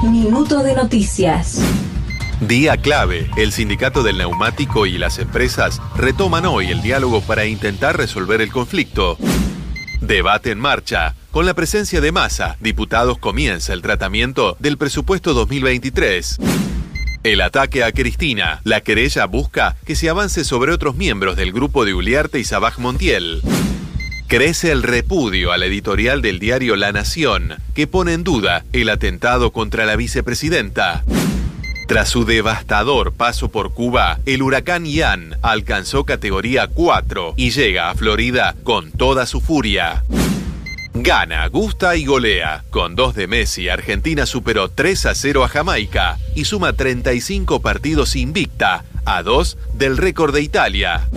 Minuto de noticias. Día clave. El sindicato del neumático y las empresas retoman hoy el diálogo para intentar resolver el conflicto. Debate en marcha. Con la presencia de Massa, diputados comienza el tratamiento del presupuesto 2023. El ataque a Cristina. La querella busca que se avance sobre otros miembros del grupo de Uliarte y Sabaj Montiel. Crece el repudio a la editorial del diario La Nación, que pone en duda el atentado contra la vicepresidenta. Tras su devastador paso por Cuba, el huracán Ian alcanzó categoría 4 y llega a Florida con toda su furia. Gana, gusta y golea. Con 2 de Messi, Argentina superó 3-0 a Jamaica y suma 35 partidos invicta, a 2 del récord de Italia.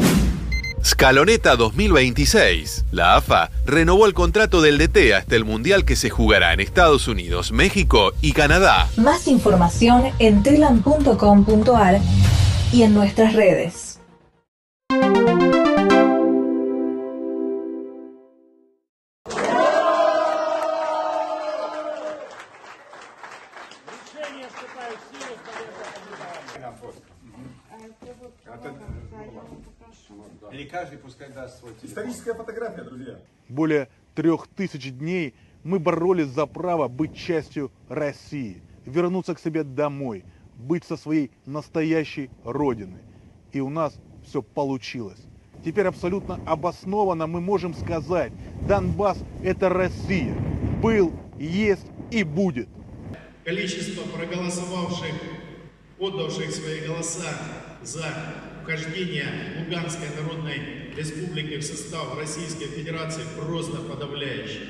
Scaloneta 2026. La AFA renovó el contrato del DT hasta el Mundial que se jugará en Estados Unidos, México y Canadá. Más información en telam.com.ar y en nuestras redes. Историческая фотография, друзья. Более 3000 дней мы боролись за право быть частью России, вернуться к себе домой, быть со своей настоящей родиной. И у нас все получилось. Теперь абсолютно обоснованно мы можем сказать: Донбасс – это Россия. Был, есть и будет. Количество проголосовавших, отдавших свои голоса за вхождение Луганской Народной Республики в состав Российской Федерации просто подавляющее.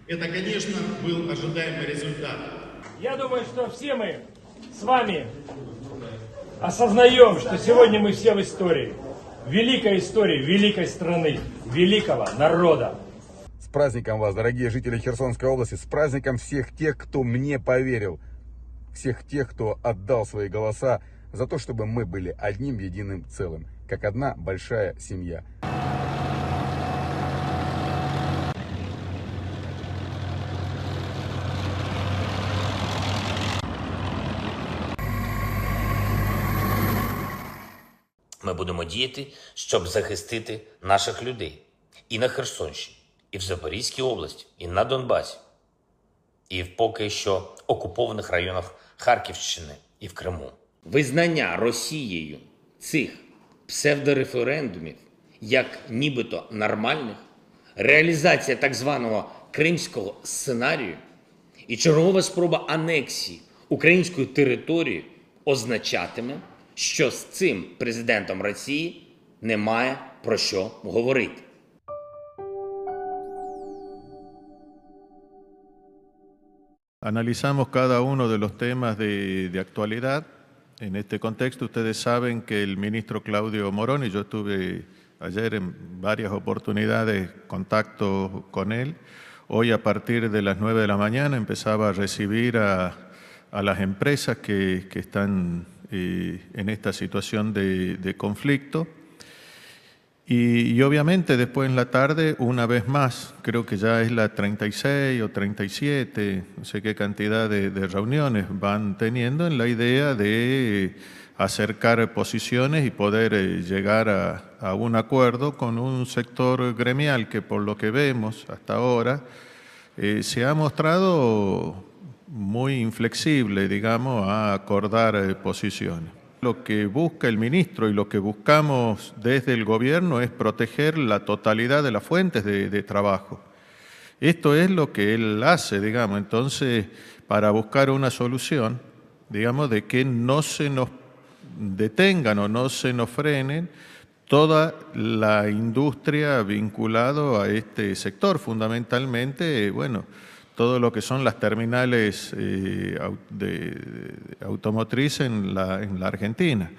Это, конечно, был ожидаемый результат. Я думаю, что все мы с вами осознаем, что сегодня мы все в истории. Великой истории, великой страны, великого народа. С праздником вас, дорогие жители Херсонской области, с праздником всех тех, кто мне поверил, всех тех, кто отдал свои голоса за то, чтобы мы были одним единым целым, как одна большая семья. Ми будемо діяти, щоб захистити наших людей і на Херсонщині, і в Запорізькій області, і на Донбасі, і в поки що окупованих районах Харківщини і в Криму. Визнання Росією цих псевдореферендумів як нібито нормальних, реалізація так званого кримського сценарію і чергова спроба анексії української території означатиме, що з цим президентом Росії немає про що говорити. Analizamos cada uno de los temas de actualidad. En este contexto, ustedes saben que el ministro Claudio Moroni, yo tuve ayer en varias oportunidades contacto con él. Hoy a partir de las 9 de la mañana empezaba a recibir a las empresas que están en esta situación de conflicto. Y obviamente después en la tarde, una vez más, creo que ya es la 36 o 37, no sé qué cantidad de reuniones van teniendo en la idea de acercar posiciones y poder llegar a un acuerdo con un sector gremial que, por lo que vemos hasta ahora, se ha mostrado muy inflexible, digamos, a acordar posiciones. Lo que busca el ministro y lo que buscamos desde el gobierno es proteger la totalidad de las fuentes de trabajo. Esto es lo que él hace, digamos, entonces, para buscar una solución, digamos, de que no se nos detengan o no se nos frenen toda la industria vinculada a este sector, fundamentalmente, bueno, todo lo que son las terminales automotrices en la Argentina.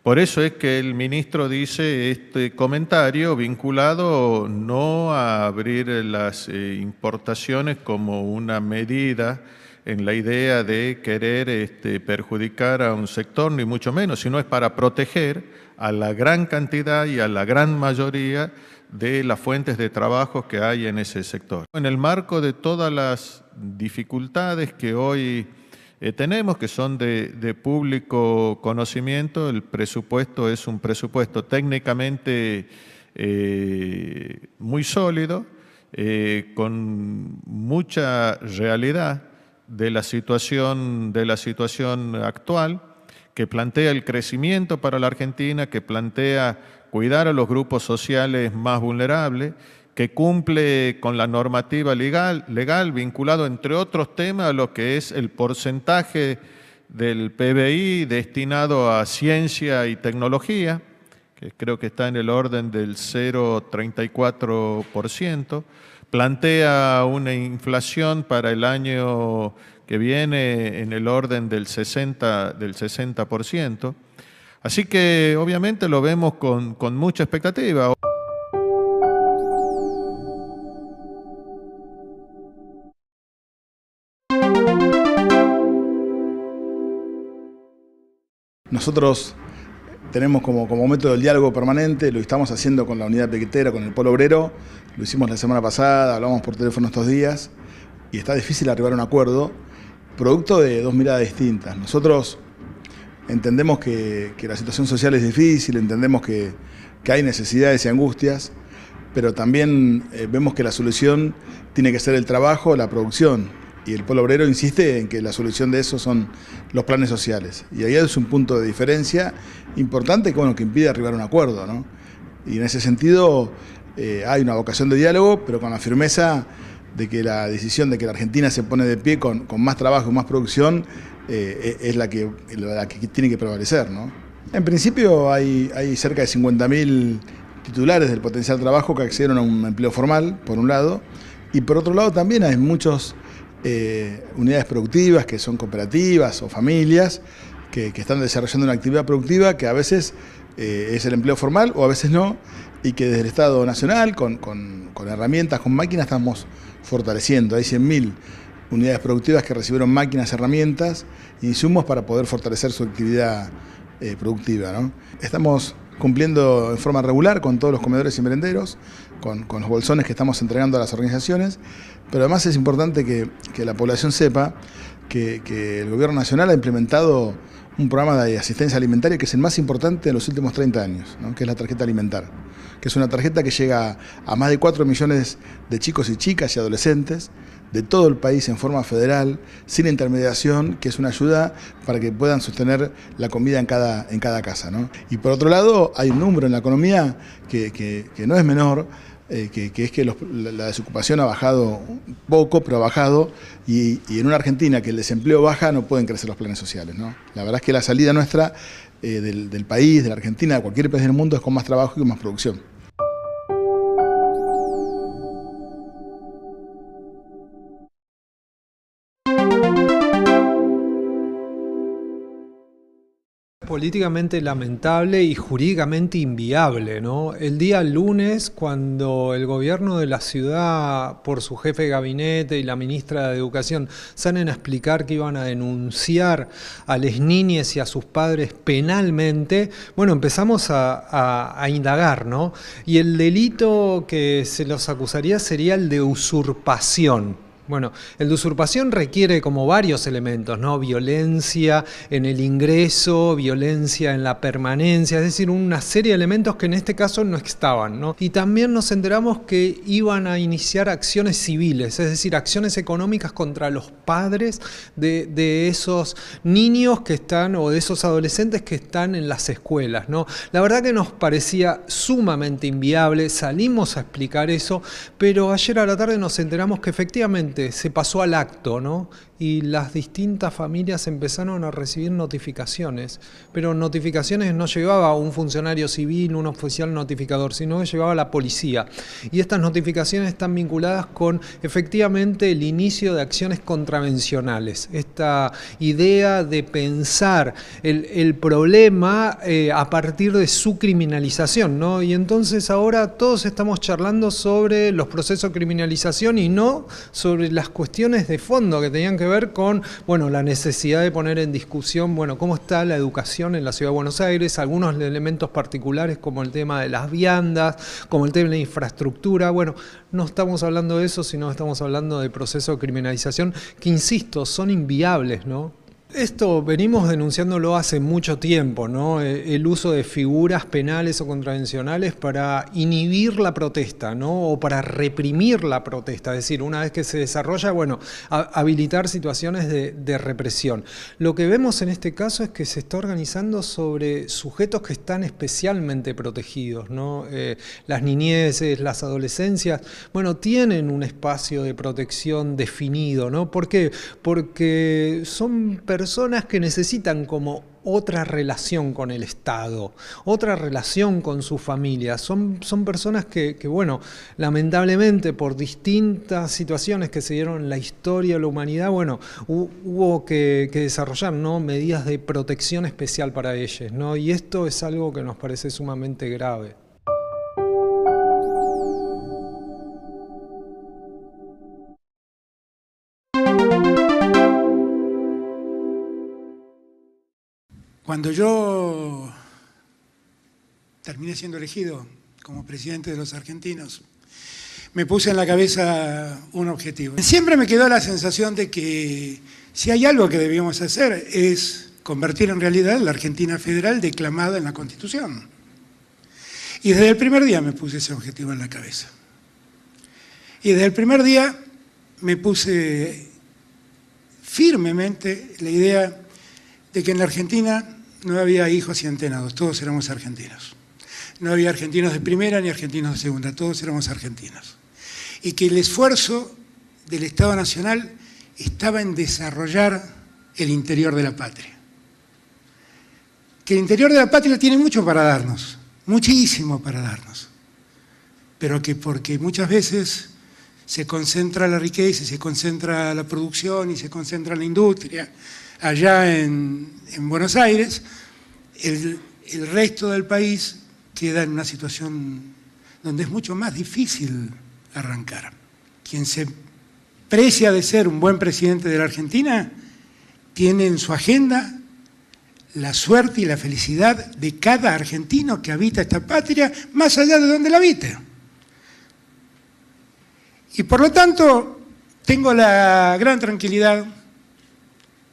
Por eso es que el ministro dice este comentario vinculado no a abrir las importaciones como una medida en la idea de querer perjudicar a un sector, ni mucho menos, sino es para proteger a la gran cantidad y a la gran mayoría de las fuentes de trabajo que hay en ese sector. En el marco de todas las dificultades que hoy tenemos, que son de público conocimiento. El presupuesto es un presupuesto técnicamente muy sólido, con mucha realidad de la situación actual, que plantea el crecimiento para la Argentina, que plantea cuidar a los grupos sociales más vulnerables, que cumple con la normativa legal vinculado, entre otros temas, a lo que es el porcentaje del PBI destinado a ciencia y tecnología, que creo que está en el orden del 0,34%, plantea una inflación para el año que viene en el orden del 60%. Así que obviamente lo vemos con mucha expectativa. Nosotros tenemos como método el diálogo permanente, lo estamos haciendo con la unidad piquetera, con el Polo Obrero, lo hicimos la semana pasada, hablamos por teléfono estos días y está difícil arribar a un acuerdo, producto de dos miradas distintas. Nosotros entendemos que la situación social es difícil, entendemos que hay necesidades y angustias, pero también vemos que la solución tiene que ser el trabajo, la producción. Y el Polo Obrero insiste en que la solución de eso son los planes sociales. Y ahí es un punto de diferencia importante que impide arribar a un acuerdo, ¿no? Y en ese sentido hay una vocación de diálogo, pero con la firmeza de que la decisión de que la Argentina se pone de pie con más trabajo y más producción es la que tiene que prevalecer, ¿no? En principio hay cerca de 50.000 titulares del potencial trabajo que accedieron a un empleo formal, por un lado, y por otro lado también hay muchos unidades productivas que son cooperativas o familias que están desarrollando una actividad productiva que a veces es el empleo formal o a veces no, y que desde el Estado Nacional con herramientas, con máquinas estamos fortaleciendo. Hay 100.000 unidades productivas que recibieron máquinas, herramientas e insumos para poder fortalecer su actividad productiva, ¿no? Estamos cumpliendo en forma regular con todos los comedores y merenderos, con los bolsones que estamos entregando a las organizaciones, pero además es importante que la población sepa que el Gobierno Nacional ha implementado un programa de asistencia alimentaria que es el más importante de los últimos 30 años, ¿no? Que es la tarjeta alimentar, que es una tarjeta que llega a más de 4 millones de chicos y chicas y adolescentes de todo el país en forma federal, sin intermediación, que es una ayuda para que puedan sostener la comida en cada casa, ¿no? Y por otro lado, hay un número en la economía que no es menor, que es que la desocupación ha bajado poco, pero ha bajado, y en una Argentina que el desempleo baja no pueden crecer los planes sociales, ¿no? La verdad es que la salida nuestra del país, de la Argentina, de cualquier país del mundo, es con más trabajo y con más producción. Políticamente lamentable y jurídicamente inviable, ¿no? El día lunes, cuando el gobierno de la ciudad, por su jefe de gabinete y la ministra de Educación, salen a explicar que iban a denunciar a las niñas y a sus padres penalmente, bueno, empezamos a indagar, ¿no? Y el delito que se los acusaría sería el de usurpación. Bueno, el de usurpación requiere como varios elementos, ¿no? Violencia en el ingreso, violencia en la permanencia, es decir, una serie de elementos que en este caso no estaban, ¿no? Y también nos enteramos que iban a iniciar acciones civiles, es decir, acciones económicas contra los padres de esos niños que están, o de esos adolescentes que están en las escuelas, ¿no? La verdad que nos parecía sumamente inviable, salimos a explicar eso, pero ayer a la tarde nos enteramos que efectivamente se pasó al acto, ¿no? Y las distintas familias empezaron a recibir notificaciones, pero notificaciones no llegaba un funcionario civil, un oficial notificador, sino que llegaba la policía. Y estas notificaciones están vinculadas con efectivamente el inicio de acciones contravencionales. Esta idea de pensar el problema a partir de su criminalización, ¿no? Y entonces ahora todos estamos charlando sobre los procesos de criminalización y no sobre las cuestiones de fondo que tenían que ver con, bueno, la necesidad de poner en discusión, bueno, cómo está la educación en la Ciudad de Buenos Aires, algunos elementos particulares como el tema de las viandas, como el tema de la infraestructura. Bueno, no estamos hablando de eso, sino estamos hablando de procesos de criminalización que, insisto, son inviables, ¿no? Esto venimos denunciándolo hace mucho tiempo, ¿no? El uso de figuras penales o contravencionales para inhibir la protesta, ¿no? O para reprimir la protesta. Es decir, una vez que se desarrolla, bueno, habilitar situaciones de represión. Lo que vemos en este caso es que se está organizando sobre sujetos que están especialmente protegidos, ¿no? Las niñeces, las adolescencias, bueno, tienen un espacio de protección definido, ¿no? ¿Por qué? Porque son personas que necesitan como otra relación con el Estado, otra relación con su familia. Son personas que, bueno, lamentablemente por distintas situaciones que se dieron en la historia de la humanidad, bueno, hubo que desarrollar, ¿no?, medidas de protección especial para ellos, ¿no? Y esto es algo que nos parece sumamente grave. Cuando yo terminé siendo elegido como presidente de los argentinos, me puse en la cabeza un objetivo. Siempre me quedó la sensación de que si hay algo que debíamos hacer es convertir en realidad la Argentina federal declamada en la Constitución. Y desde el primer día me puse ese objetivo en la cabeza. Y desde el primer día me puse firmemente la idea de que en la Argentina no había hijos y antenados, todos éramos argentinos. No había argentinos de primera ni argentinos de segunda, todos éramos argentinos. Y que el esfuerzo del Estado Nacional estaba en desarrollar el interior de la patria. Que el interior de la patria tiene mucho para darnos, muchísimo para darnos. Pero que porque muchas veces se concentra la riqueza, se concentra la producción y se concentra la industria, allá en Buenos Aires, el resto del país queda en una situación donde es mucho más difícil arrancar. Quien se precia de ser un buen presidente de la Argentina tiene en su agenda la suerte y la felicidad de cada argentino que habita esta patria, más allá de donde la habite. Y por lo tanto, tengo la gran tranquilidad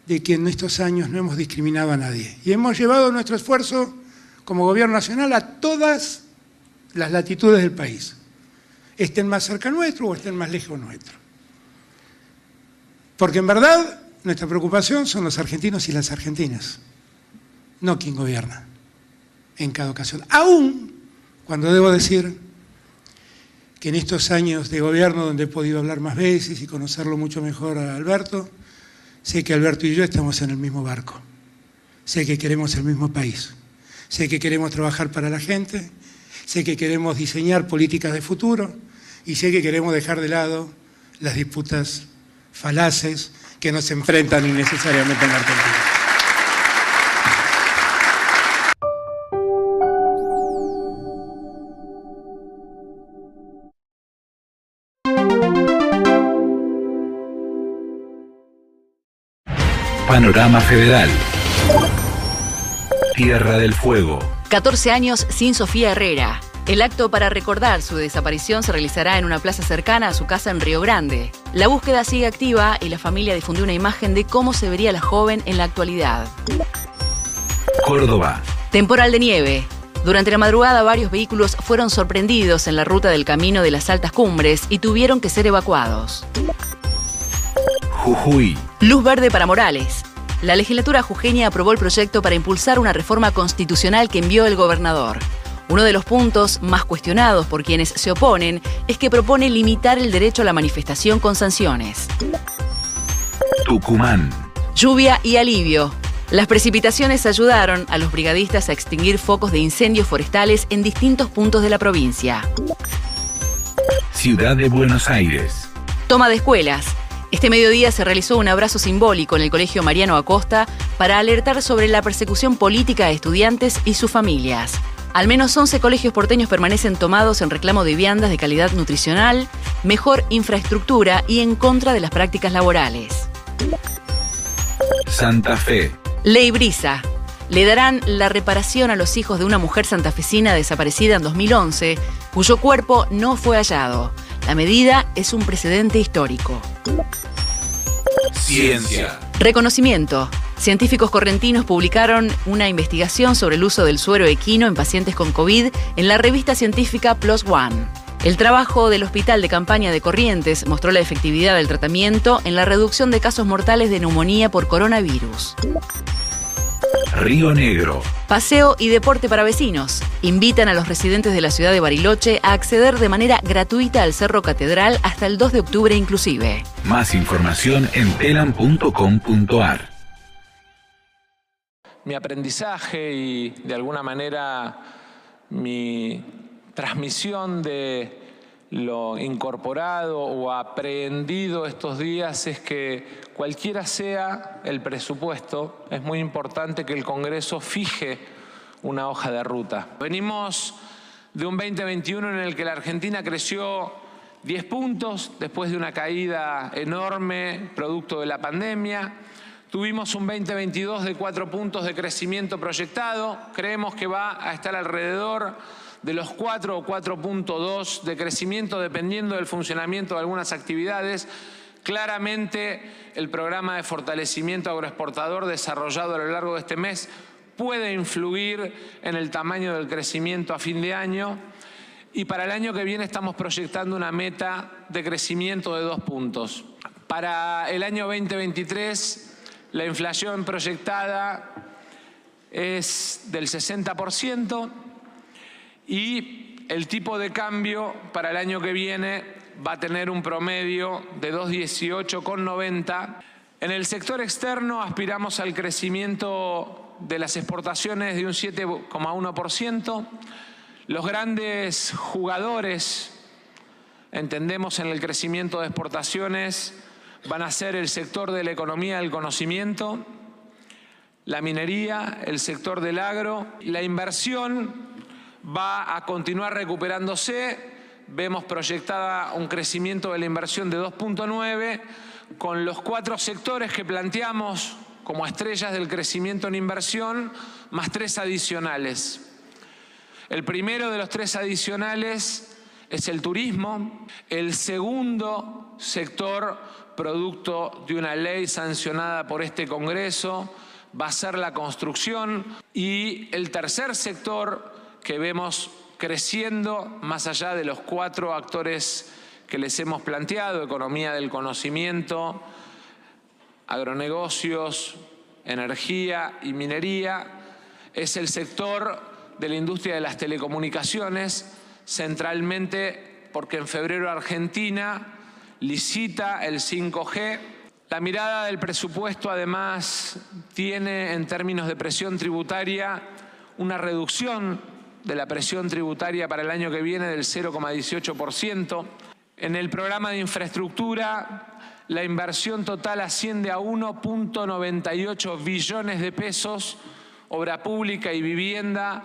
de que en estos años no hemos discriminado a nadie. Y hemos llevado nuestro esfuerzo como gobierno nacional a todas las latitudes del país. Estén más cerca nuestro o estén más lejos nuestro. Porque en verdad nuestra preocupación son los argentinos y las argentinas, no quien gobierna en cada ocasión. Aún cuando debo decir que en estos años de gobierno donde he podido hablar más veces y conocerlo mucho mejor a Alberto, sé que Alberto y yo estamos en el mismo barco. Sé que queremos el mismo país. Sé que queremos trabajar para la gente. Sé que queremos diseñar políticas de futuro. Y sé que queremos dejar de lado las disputas falaces que nos enfrentan innecesariamente en la Argentina. Panorama Federal. Tierra del Fuego. 14 años sin Sofía Herrera. El acto para recordar su desaparición se realizará en una plaza cercana a su casa en Río Grande. La búsqueda sigue activa y la familia difundió una imagen de cómo se vería la joven en la actualidad. Córdoba. Temporal de nieve. Durante la madrugada varios vehículos fueron sorprendidos en la ruta del camino de las altas cumbres y tuvieron que ser evacuados. Jujuy. Luz verde para Morales. La legislatura jujeña aprobó el proyecto para impulsar una reforma constitucional que envió el gobernador. Uno de los puntos más cuestionados por quienes se oponen es que propone limitar el derecho a la manifestación con sanciones. Tucumán. Lluvia y alivio. Las precipitaciones ayudaron a los brigadistas a extinguir focos de incendios forestales en distintos puntos de la provincia. Ciudad de Buenos Aires. Toma de escuelas. Este mediodía se realizó un abrazo simbólico en el Colegio Mariano Acosta para alertar sobre la persecución política a estudiantes y sus familias. Al menos 11 colegios porteños permanecen tomados en reclamo de viandas de calidad nutricional, mejor infraestructura y en contra de las prácticas laborales. Santa Fe. Ley Brisa. Le darán la reparación a los hijos de una mujer santafesina desaparecida en 2011, cuyo cuerpo no fue hallado. La medida es un precedente histórico. Ciencia. Reconocimiento. Científicos correntinos publicaron una investigación sobre el uso del suero equino en pacientes con COVID en la revista científica PLOS ONE. El trabajo del Hospital de Campaña de Corrientes mostró la efectividad del tratamiento en la reducción de casos mortales de neumonía por coronavirus. Río Negro. Paseo y deporte para vecinos. Invitan a los residentes de la ciudad de Bariloche a acceder de manera gratuita al Cerro Catedral hasta el 2 de octubre inclusive. Más información en telam.com.ar. Mi aprendizaje y, de alguna manera, mi transmisión de lo incorporado o aprehendido estos días es que cualquiera sea el presupuesto, es muy importante que el Congreso fije una hoja de ruta. Venimos de un 2021 en el que la Argentina creció 10 puntos después de una caída enorme producto de la pandemia. Tuvimos un 2022 de 4 puntos de crecimiento proyectado. Creemos que va a estar alrededor de los 4 o 4.2 de crecimiento dependiendo del funcionamiento de algunas actividades. Claramente el programa de fortalecimiento agroexportador desarrollado a lo largo de este mes puede influir en el tamaño del crecimiento a fin de año y para el año que viene estamos proyectando una meta de crecimiento de 2 puntos. Para el año 2023 la inflación proyectada es del 60%. Y el tipo de cambio para el año que viene va a tener un promedio de 2,18,90. En el sector externo aspiramos al crecimiento de las exportaciones de un 7,1%. Los grandes jugadores, entendemos, en el crecimiento de exportaciones van a ser el sector de la economía del conocimiento, la minería, el sector del agro, la inversión va a continuar recuperándose. Vemos proyectada un crecimiento de la inversión de 2,9 con los 4 sectores que planteamos como estrellas del crecimiento en inversión, más 3 adicionales. El primero de los 3 adicionales es el turismo. El segundo sector, producto de una ley sancionada por este Congreso, va a ser la construcción. Y el tercer sector que vemos creciendo más allá de los 4 actores que les hemos planteado: economía del conocimiento, agronegocios, energía y minería, es el sector de la industria de las telecomunicaciones, centralmente porque en febrero Argentina licita el 5G. La mirada del presupuesto además tiene en términos de presión tributaria una reducción de la presión tributaria para el año que viene del 0,18%. En el programa de infraestructura, la inversión total asciende a 1,98 billones de pesos, obra pública y vivienda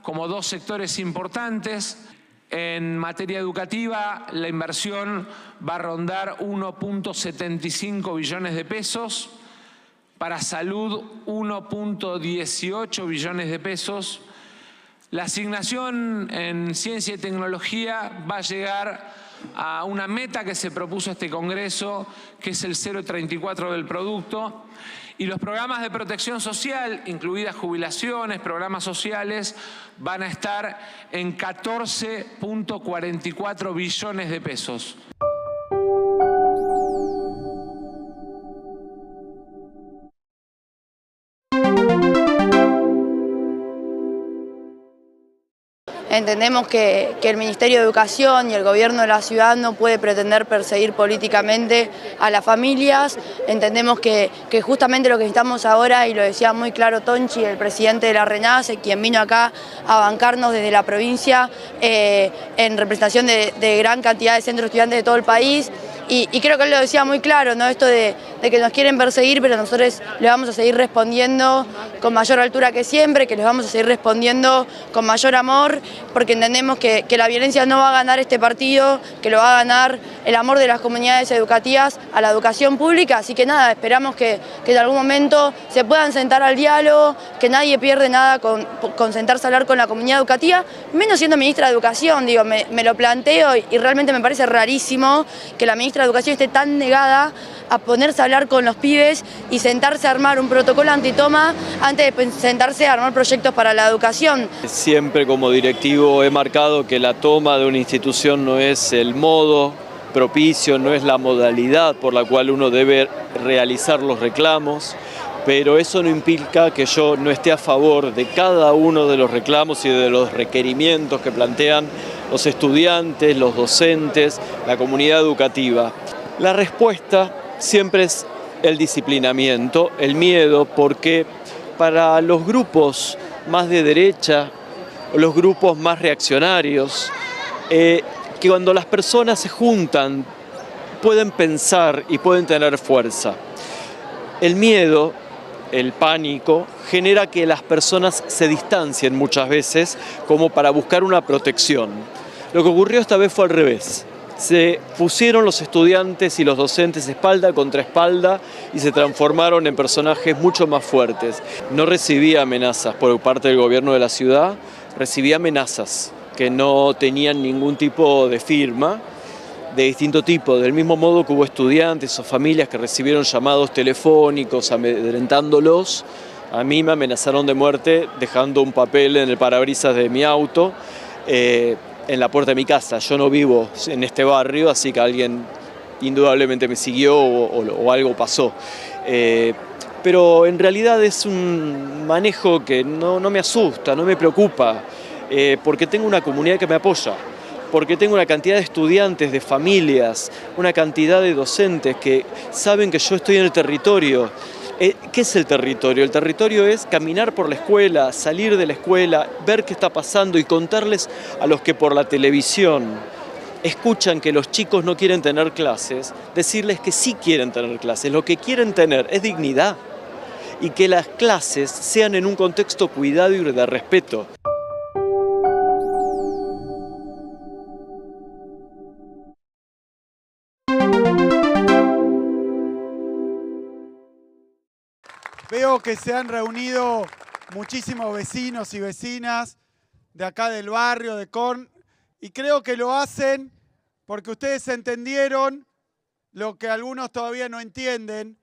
como 2 sectores importantes. En materia educativa, la inversión va a rondar 1,75 billones de pesos. Para salud, 1,18 billones de pesos. La asignación en ciencia y tecnología va a llegar a una meta que se propuso este Congreso, que es el 0,34 del producto. Y los programas de protección social, incluidas jubilaciones, programas sociales, van a estar en 14,44 billones de pesos. Entendemos que el Ministerio de Educación y el Gobierno de la ciudad no puede pretender perseguir políticamente a las familias. Entendemos que justamente lo que necesitamos ahora, y lo decía muy claro Tonchi, el presidente de la RENACE, quien vino acá a bancarnos desde la provincia en representación de gran cantidad de centros estudiantes de todo el país. Y creo que él lo decía muy claro, ¿no? Esto de que nos quieren perseguir, pero nosotros le vamos a seguir respondiendo con mayor altura que siempre, que les vamos a seguir respondiendo con mayor amor, porque entendemos que la violencia no va a ganar este partido, que lo va a ganar el amor de las comunidades educativas a la educación pública. Así que nada, esperamos que en algún momento se puedan sentar al diálogo, que nadie pierde nada con sentarse a hablar con la comunidad educativa, menos siendo ministra de Educación. Digo, me lo planteo y realmente me parece rarísimo que la ministra de Educación esté tan negada a ponerse a hablar con los pibes y sentarse a armar un protocolo antitoma antes de sentarse a armar proyectos para la educación. Siempre como directivo he marcado que la toma de una institución no es el modo propicio, no es la modalidad por la cual uno debe realizar los reclamos, pero eso no implica que yo no esté a favor de cada uno de los reclamos y de los requerimientos que plantean los estudiantes, los docentes, la comunidad educativa. La respuesta siempre es el disciplinamiento, el miedo, porque para los grupos más de derecha o los grupos más reaccionarios, que cuando las personas se juntan pueden pensar y pueden tener fuerza. El miedo, el pánico, genera que las personas se distancien muchas veces como para buscar una protección. Lo que ocurrió esta vez fue al revés. Se pusieron los estudiantes y los docentes espalda contra espalda y se transformaron en personajes mucho más fuertes. No recibí amenazas por parte del gobierno de la ciudad, recibí amenazas que no tenían ningún tipo de firma, de distinto tipo, del mismo modo que hubo estudiantes o familias que recibieron llamados telefónicos amedrentándolos. A mí me amenazaron de muerte dejando un papel en el parabrisas de mi auto, en la puerta de mi casa. Yo no vivo en este barrio, así que alguien indudablemente me siguió o algo pasó. Pero en realidad es un manejo que no me asusta, no me preocupa, porque tengo una comunidad que me apoya, porque tengo una cantidad de estudiantes, de familias, una cantidad de docentes que saben que yo estoy en el territorio. ¿Qué es el territorio? El territorio es caminar por la escuela, salir de la escuela, ver qué está pasando y contarles a los que por la televisión escuchan que los chicos no quieren tener clases, decirles que sí quieren tener clases. Lo que quieren tener es dignidad y que las clases sean en un contexto cuidado y de respeto. Veo que se han reunido muchísimos vecinos y vecinas de acá del barrio, de Corn, y creo que lo hacen porque ustedes entendieron lo que algunos todavía no entienden,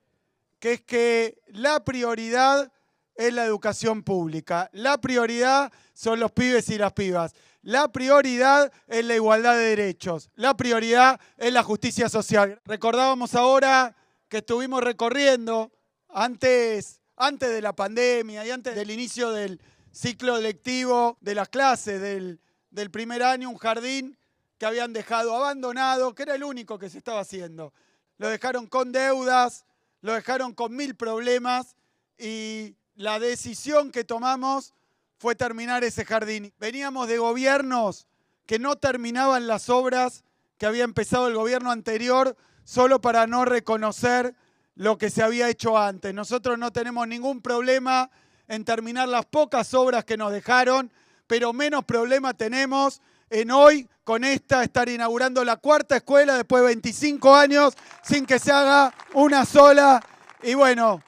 que es que la prioridad es la educación pública, la prioridad son los pibes y las pibas, la prioridad es la igualdad de derechos, la prioridad es la justicia social. Recordábamos ahora que estuvimos recorriendo antes de la pandemia y antes del inicio del ciclo lectivo de las clases del primer año, un jardín que habían dejado abandonado, que era el único que se estaba haciendo. Lo dejaron con deudas, lo dejaron con 1000 problemas y la decisión que tomamos fue terminar ese jardín. Veníamos de gobiernos que no terminaban las obras que había empezado el gobierno anterior solo para no reconocer lo que se había hecho antes. Nosotros no tenemos ningún problema en terminar las pocas obras que nos dejaron, pero menos problema tenemos en hoy, con esta, estar inaugurando la 4ª escuela después de 25 años sin que se haga una sola. Y bueno,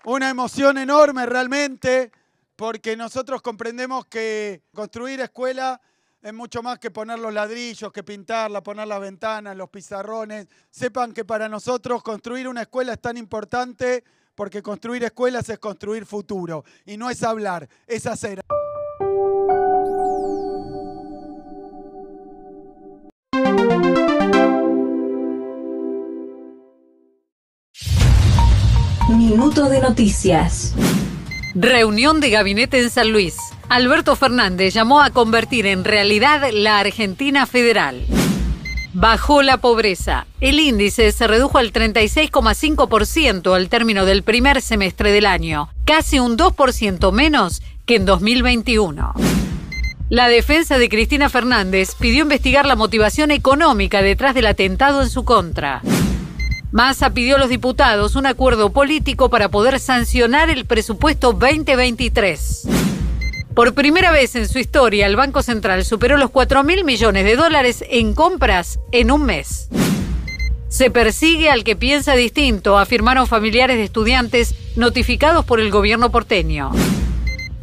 una emoción enorme realmente, porque nosotros comprendemos que construir escuela es mucho más que poner los ladrillos, que pintarla, poner las ventanas, los pizarrones. Sepan que para nosotros construir una escuela es tan importante porque construir escuelas es construir futuro. Y no es hablar, es hacer. Minuto de noticias. Reunión de gabinete en San Luis. Alberto Fernández llamó a convertir en realidad la Argentina federal. Bajó la pobreza. El índice se redujo al 36,5% al término del primer semestre del año, casi un 2% menos que en 2021. La defensa de Cristina Fernández pidió investigar la motivación económica detrás del atentado en su contra. Massa pidió a los diputados un acuerdo político para poder sancionar el presupuesto 2023. Por primera vez en su historia, el Banco Central superó los 4.000 millones de dólares en compras en un mes. Se persigue al que piensa distinto, afirmaron familiares de estudiantes notificados por el gobierno porteño.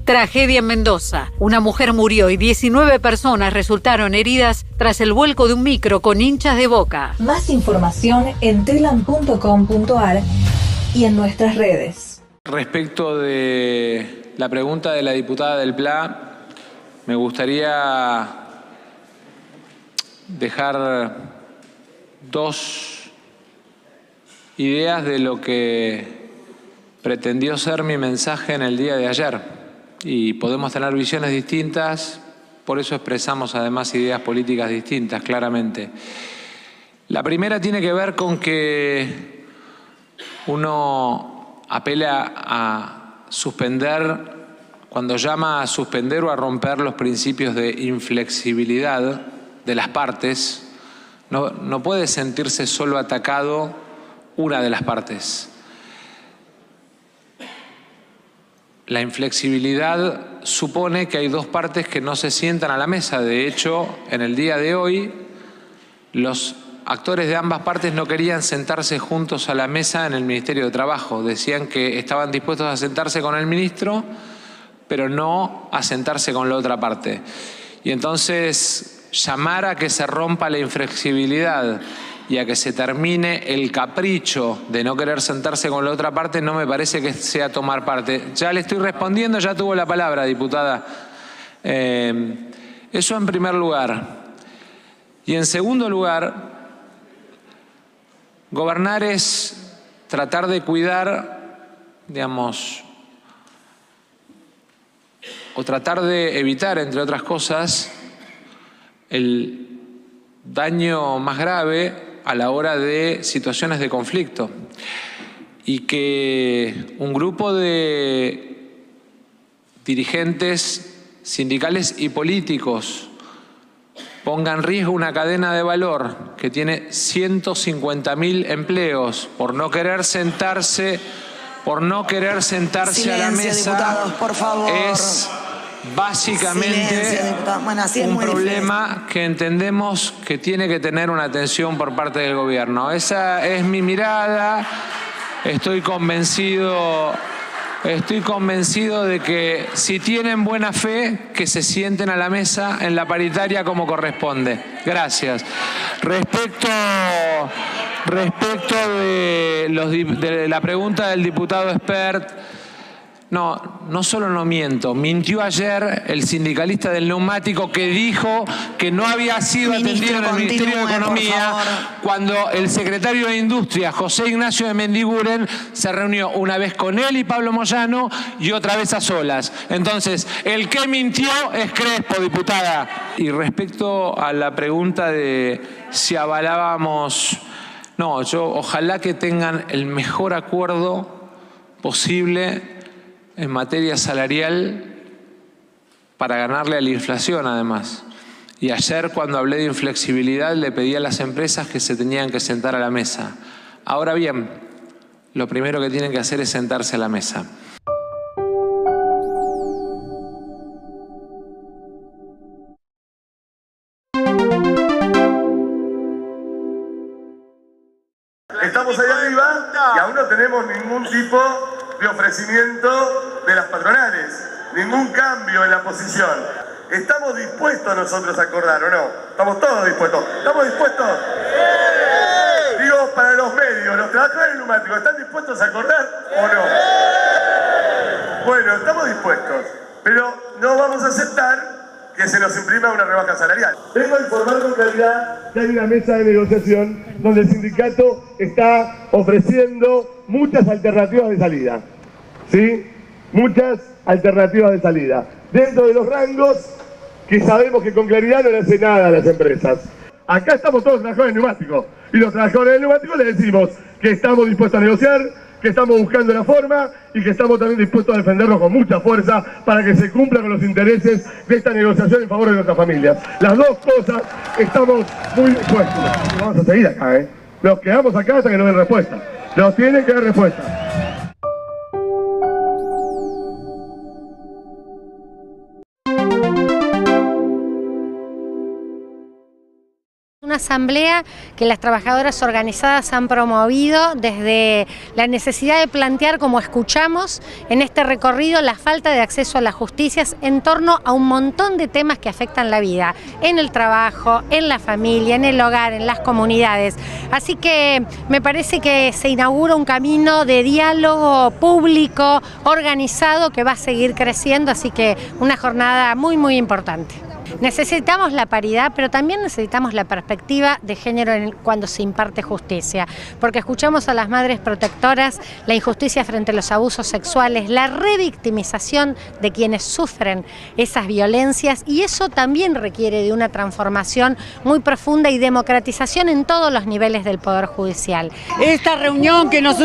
Tragedia en Mendoza. Una mujer murió y 19 personas resultaron heridas tras el vuelco de un micro con hinchas de Boca. Más información en telam.com.ar y en nuestras redes. Respecto de la pregunta de la diputada del PLA, me gustaría dejar dos ideas de lo que pretendió ser mi mensaje en el día de ayer. Y podemos tener visiones distintas, por eso expresamos además ideas políticas distintas, claramente. La primera tiene que ver con que uno apela a suspender, cuando llama a suspender o a romper los principios de inflexibilidad de las partes, no puede sentirse solo atacado una de las partes. La inflexibilidad supone que hay dos partes que no se sientan a la mesa. De hecho, en el día de hoy, los actores de ambas partes no querían sentarse juntos a la mesa en el Ministerio de Trabajo. Decían que estaban dispuestos a sentarse con el ministro, pero no a sentarse con la otra parte. Y entonces, llamar a que se rompa la inflexibilidad y a que se termine el capricho de no querer sentarse con la otra parte no me parece que sea tomar parte. Ya le estoy respondiendo, ya tuvo la palabra, diputada. Eso en primer lugar. Y en segundo lugar, gobernar es tratar de cuidar, digamos, o tratar de evitar, entre otras cosas, el daño más grave a la hora de situaciones de conflicto. Y que un grupo de dirigentes sindicales y políticos ponga en riesgo una cadena de valor que tiene 150.000 empleos por no querer sentarse Silencio, a la mesa, diputados, por favor. Es básicamente Silencio, bueno, un problema que entendemos que tiene que tener una atención por parte del gobierno. Esa es mi mirada. Estoy convencido de que si tienen buena fe, que se sienten a la mesa en la paritaria como corresponde. Gracias. Respecto de la pregunta del diputado Espert, no solo no miento, mintió ayer el sindicalista del neumático que dijo que no había sido atendido en el Ministerio de Economía cuando el secretario de Industria, José Ignacio de Mendiguren, se reunió una vez con él y Pablo Moyano y otra vez a solas. Entonces, el que mintió es Crespo, diputada. Y respecto a la pregunta de si avalábamos, ojalá que tengan el mejor acuerdo posible en materia salarial para ganarle a la inflación, además. Y ayer, cuando hablé de inflexibilidad, le pedí a las empresas que se tenían que sentar a la mesa. Ahora bien, lo primero que tienen que hacer es sentarse a la mesa. Estamos ahí arriba y aún no tenemos ningún tipo de ofrecimiento de las patronales, ningún cambio en la posición. ¿Estamos dispuestos nosotros a acordar o no? ¿Estamos todos dispuestos? ¿Estamos dispuestos? ¡Sí! Digo, para los medios, los trabajadores neumáticos, ¿están dispuestos a acordar o no? Bueno, estamos dispuestos, pero no vamos a aceptar que se nos imprima una rebaja salarial. Vengo a informar con claridad que hay una mesa de negociación donde el sindicato está ofreciendo muchas alternativas de salida. ¿Sí? Muchas alternativas de salida. Dentro de los rangos que sabemos que con claridad no le hace nada a las empresas. Acá estamos todos trabajadores neumáticos. Y los trabajadores neumáticos les decimos que estamos dispuestos a negociar, que estamos buscando la forma y que estamos también dispuestos a defendernos con mucha fuerza para que se cumpla con los intereses de esta negociación en favor de nuestras familias. Las dos cosas estamos muy dispuestos. Vamos a seguir acá, ¿eh? Nos quedamos acá hasta que nos den respuesta. Nos tienen que dar respuesta. una asamblea que las trabajadoras organizadas han promovido desde la necesidad de plantear, como escuchamos en este recorrido, la falta de acceso a la justicia en torno a un montón de temas que afectan la vida, en el trabajo, en la familia, en el hogar, en las comunidades. Así que me parece que se inaugura un camino de diálogo público, organizado, que va a seguir creciendo, así que una jornada muy, muy importante. Necesitamos la paridad, pero también necesitamos la perspectiva de género cuando se imparte justicia, porque escuchamos a las madres protectoras la injusticia frente a los abusos sexuales, la revictimización de quienes sufren esas violencias, y eso también requiere de una transformación muy profunda y democratización en todos los niveles del Poder Judicial. Esta reunión que nos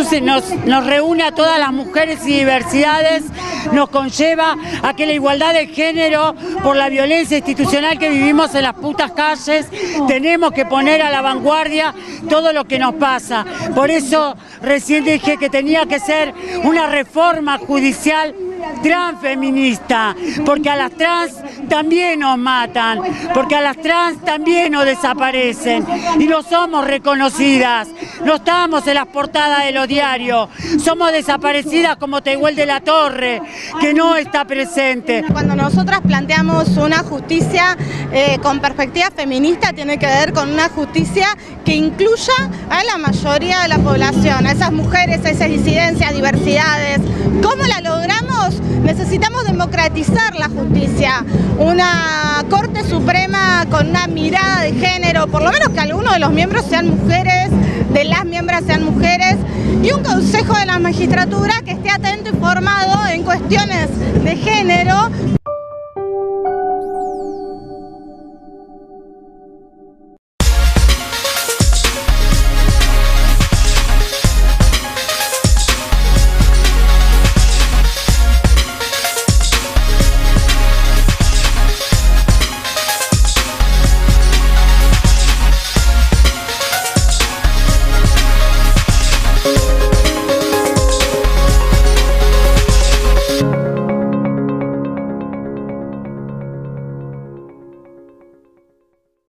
reúne a todas las mujeres y diversidades nos conlleva a que la igualdad de género por la violencia institucional que vivimos en las putas calles, tenemos que poner a la vanguardia todo lo que nos pasa. Por eso recién dije que tenía que ser una reforma judicial transfeminista, porque a las trans también nos matan, porque a las trans también nos desaparecen y no somos reconocidas, no estamos en las portadas de los diarios, somos desaparecidas como Tehuel de la Torre, que no está presente. Cuando nosotras planteamos una justicia con perspectiva feminista, tiene que ver con una justicia que incluya a la mayoría de la población, a esas mujeres, a esas disidencias, diversidades. ¿Cómo la logramos? Necesitamos democratizar la justicia, una Corte Suprema con una mirada de género, por lo menos que algunos de los miembros sean mujeres, de las miembros sean mujeres, y un Consejo de la Magistratura que esté atento y formado en cuestiones de género,